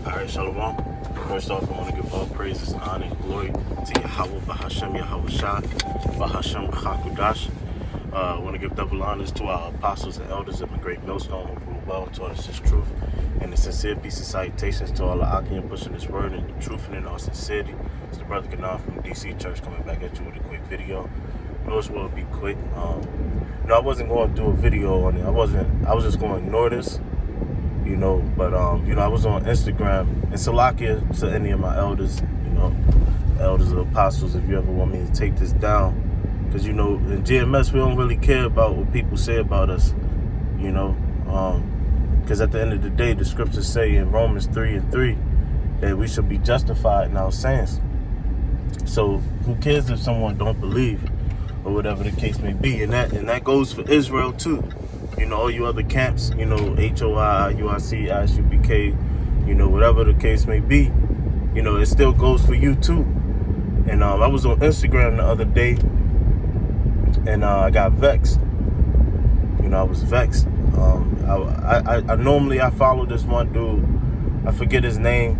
Alright, Shalom. First off, I want to give all praises, honor, and glory to Yahweh, Bahashem, Yahweh Shah, Bahashem, Chakudash. I want to give double honors to our apostles and elders of the great millstone who rule well and taught us his truth. And the sincere peace and salutations to all the Akim pushing this word and the truth and in all sincerity. It's the brother Ganar from DC Church coming back at you with a quick video. Yours will be quick. I wasn't going to do a video on it. I was just going to ignore this. But I was on Instagram, and Salakia to any of my elders, elders of apostles, if you ever want me to take this down, because, in GMS, we don't really care about what people say about us, because at the end of the day, the scriptures say in Romans 3:3 that we should be justified in our sins. So who cares if someone don't believe, or whatever the case may be, and that goes for Israel too. All you other camps, HOI, UIC, ISUBK, whatever the case may be, it still goes for you too. And I was on Instagram the other day, and I got vexed. I was vexed. I normally follow this one dude, I forget his name,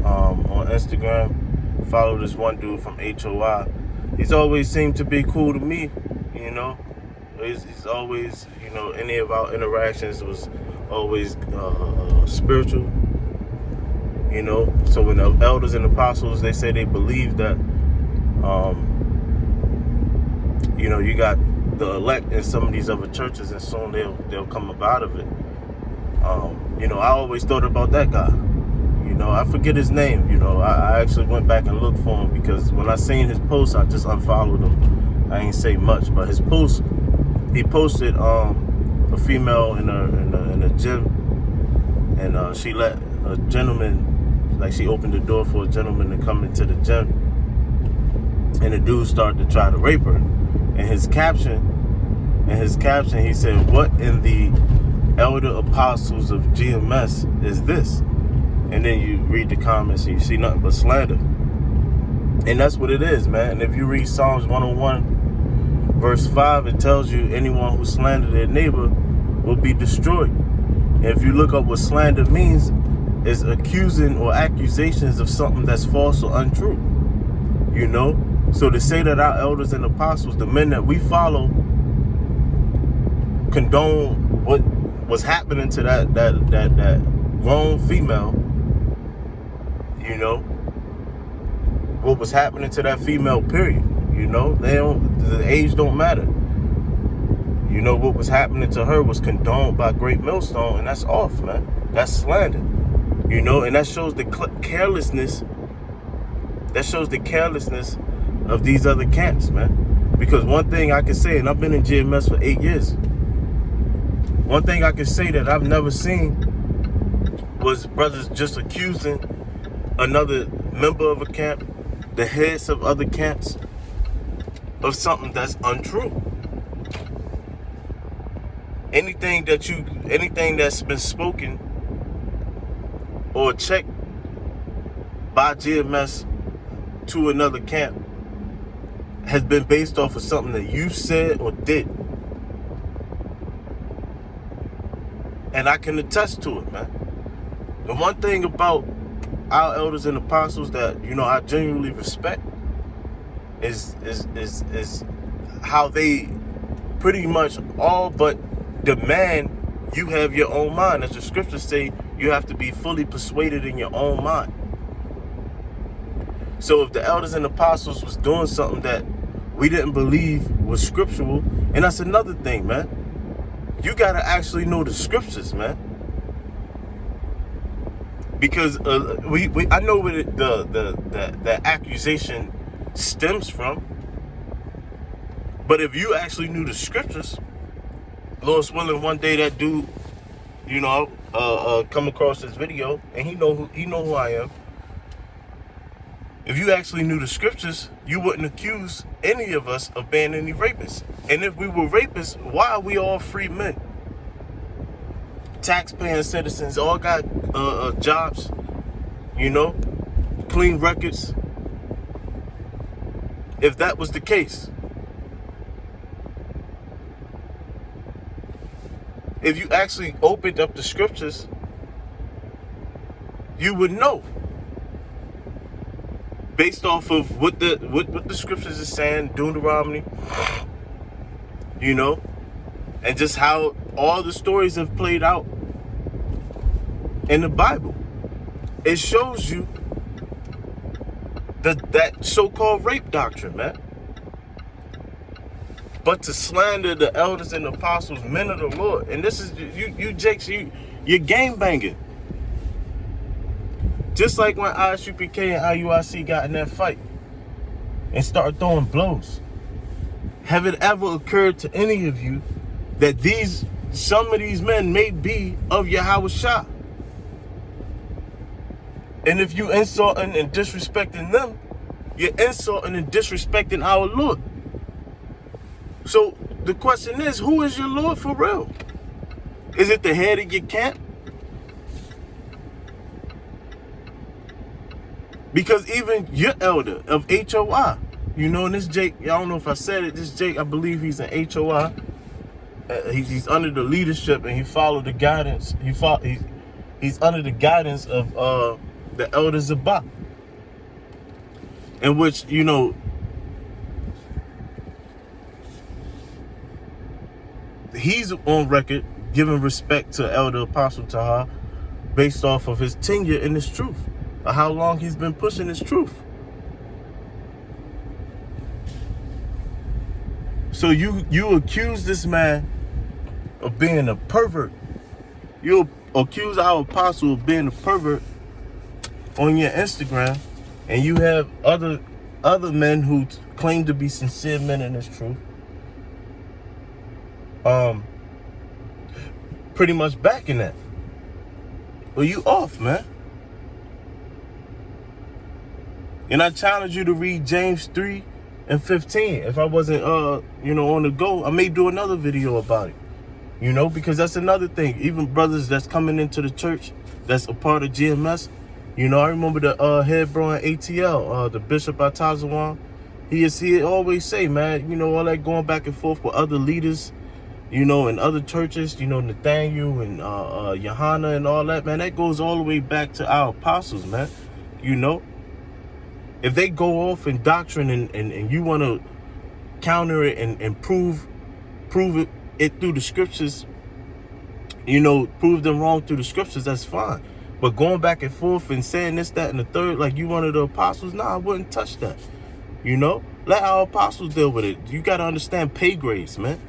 on Instagram. Follow this one dude from HOI. He's always seemed to be cool to me, He's always, any of our interactions was always spiritual, So when the elders and apostles, they say they believe that, you got the elect in some of these other churches, and soon they'll come up out of it. I always thought about that guy. I forget his name. I actually went back and looked for him, because when I seen his post, I just unfollowed him. I ain't say much, but his post. He posted a female in a gym, and she let a gentleman, she opened the door for a gentleman to come into the gym, and the dude started to try to rape her. And his caption, he said, "What in the elder apostles of GMS is this?" And then you read the comments and you see nothing but slander. And that's what it is, man. And if you read Psalms 101, Verse 5, it tells you anyone who slandered their neighbor will be destroyed. And if you look up what slander means, it's accusing or accusations of something that's false or untrue. So to say that our elders and apostles, the men that we follow, condone what was happening to that grown female, what was happening to that female, period. The age don't matter. What was happening to her was condoned by Great Millstone, and that's off, man. That's slander. And that shows the carelessness. That shows the carelessness of these other camps, man. Because one thing I can say, and I've been in GMS for 8 years, one thing I can say that I've never seen was brothers just accusing another member of a camp, the heads of other camps, of something that's untrue. Anything that's been spoken or checked by GMS to another camp has been based off of something that you said or did. And I can attest to it, man. The one thing about our elders and apostles that, I genuinely respect is how they pretty much all but demand you have your own mind. As the scriptures say, you have to be fully persuaded in your own mind. So if the elders and apostles was doing something that we didn't believe was scriptural, and that's another thing, man. You gotta actually know the scriptures, man. Because I know where the accusation stems from, but if you actually knew the scriptures, Lord's willing, one day that dude, come across this video, and he know who I am. If you actually knew the scriptures, you wouldn't accuse any of us of being any rapists. And if we were rapists, why are we all free men? Tax-paying citizens, all got jobs, clean records. If that was the case, if you actually opened up the scriptures you would know. Based off of what the scriptures is saying, Deuteronomy, you know, and just how all the stories have played out in the Bible. It shows you that so-called rape doctrine, man. But to slander the elders and the apostles, men of the Lord, and this is you Jakes, you're game banging. Just like when ISUPK and IUIC got in that fight and started throwing blows. Have it ever occurred to any of you that some of these men may be of Yahweh Shah? And if you insulting and disrespecting them, you're insulting and disrespecting our Lord. So the question is, who is your Lord for real? Is it the head of your camp? Because even your elder of HOI, you know, and this Jake, I don't know if I said it, this Jake, I believe he's an HOI. He's under the leadership and he followed the guidance. He's under the guidance of the elder Zabak. In which, you know, he's on record giving respect to Elder Apostle Taha based off of his tenure in this truth. How long he's been pushing his truth. So you accuse this man of being a pervert. You accuse our apostle of being a pervert on your Instagram, and you have other men who claim to be sincere men in this truth pretty much backing that. Well, you off, man. And I challenge you to read James 3:15. If I wasn't, on the go, I may do another video about it. You know, because that's another thing. Even brothers that's coming into the church, that's a part of GMS. You know, I remember the head bro in ATL, the Bishop Atazawan. He always say, man, you know, all that going back and forth with other leaders, you know, in other churches, you know, Nathaniel and Johanna and all that, man, that goes all the way back to our apostles, man. You know, if they go off in doctrine and you want to counter it and prove it through the scriptures, you know, prove them wrong through the scriptures, that's fine. But going back and forth and saying this, that, and the third, like you one of the apostles, nah, I wouldn't touch that. You know, let our apostles deal with it. You got to understand pay grades, man.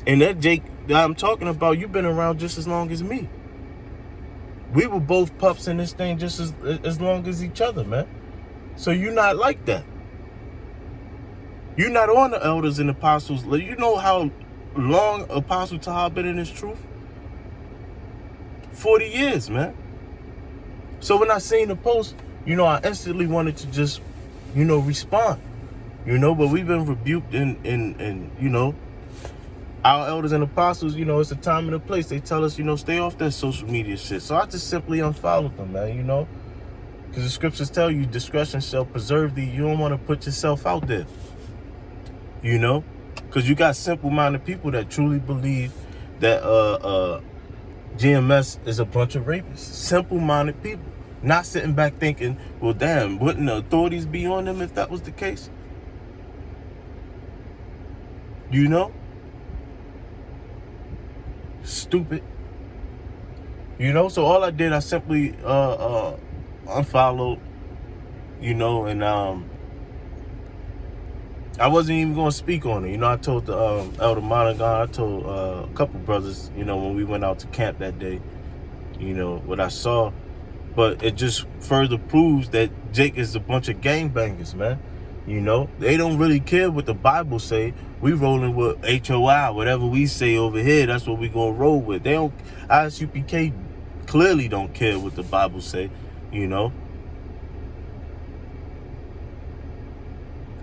And that Jake that I'm talking about, you've been around just as long as me. We were both pups in this thing just as long as each other, man. So you're not like that. You're not on the elders and apostles. You know how long Apostle Taha been in this truth? 40 years, man. So when I seen the post, you know, I instantly wanted to just, you know, respond. You know, but we've been rebuked and you know, our elders and apostles, you know, it's a time and a place. They tell us, you know, stay off that social media shit. So I just simply unfollowed them, man, you know. Because the scriptures tell you discretion shall preserve thee. You don't want to put yourself out there. You know? Because you got simple-minded people that truly believe that GMS is a bunch of rapists. Simple-minded people. Not sitting back thinking, well, damn, wouldn't the authorities be on them if that was the case? You know? Stupid. You know? So all I did, I simply unfollowed, you know, and I wasn't even going to speak on it. You know, I told the Elder Monaghan, I told a couple brothers, you know, when we went out to camp that day, you know, what I saw. But it just further proves that Jake is a bunch of gangbangers, man. You know, they don't really care what the Bible say. We rolling with HOI, whatever we say over here, that's what we going to roll with. They don't, ISUPK clearly don't care what the Bible say, you know.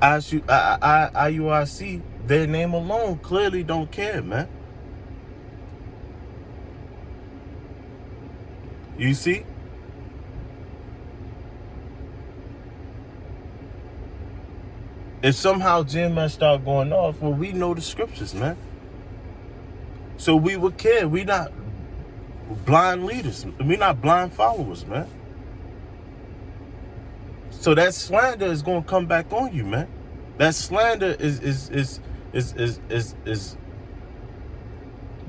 IUIC, their name alone clearly don't care, man. You see? If somehow GMS start going off, well, we know the scriptures, man. So we would care. We not blind leaders. We're not blind followers, man. So that slander is going to come back on you, man. That slander is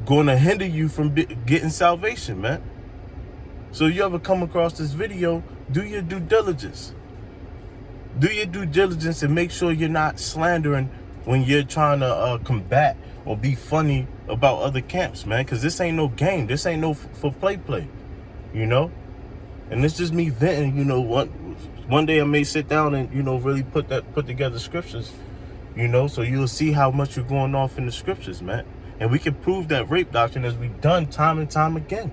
going to hinder you from getting salvation, man. So you ever come across this video, do your due diligence. Do your due diligence and make sure you're not slandering when you're trying to combat or be funny about other camps, man. Because this ain't no game. This ain't no for play, you know. And it's just me venting, you know. One day I may sit down and, you know, really put together scriptures, you know, so you'll see how much you're going off in the scriptures, man. And we can prove that rape doctrine as we've done time and time again.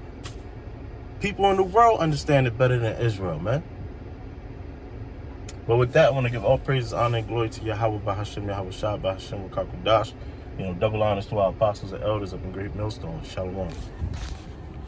People in the world understand it better than Israel, man. But with that, I want to give all praises, honor, and glory to Yahweh, Bahashem, Yahweh Shah, Bahashem, Wakakudash. You know, double honors to our apostles and elders up in Great Millstone. Shalom.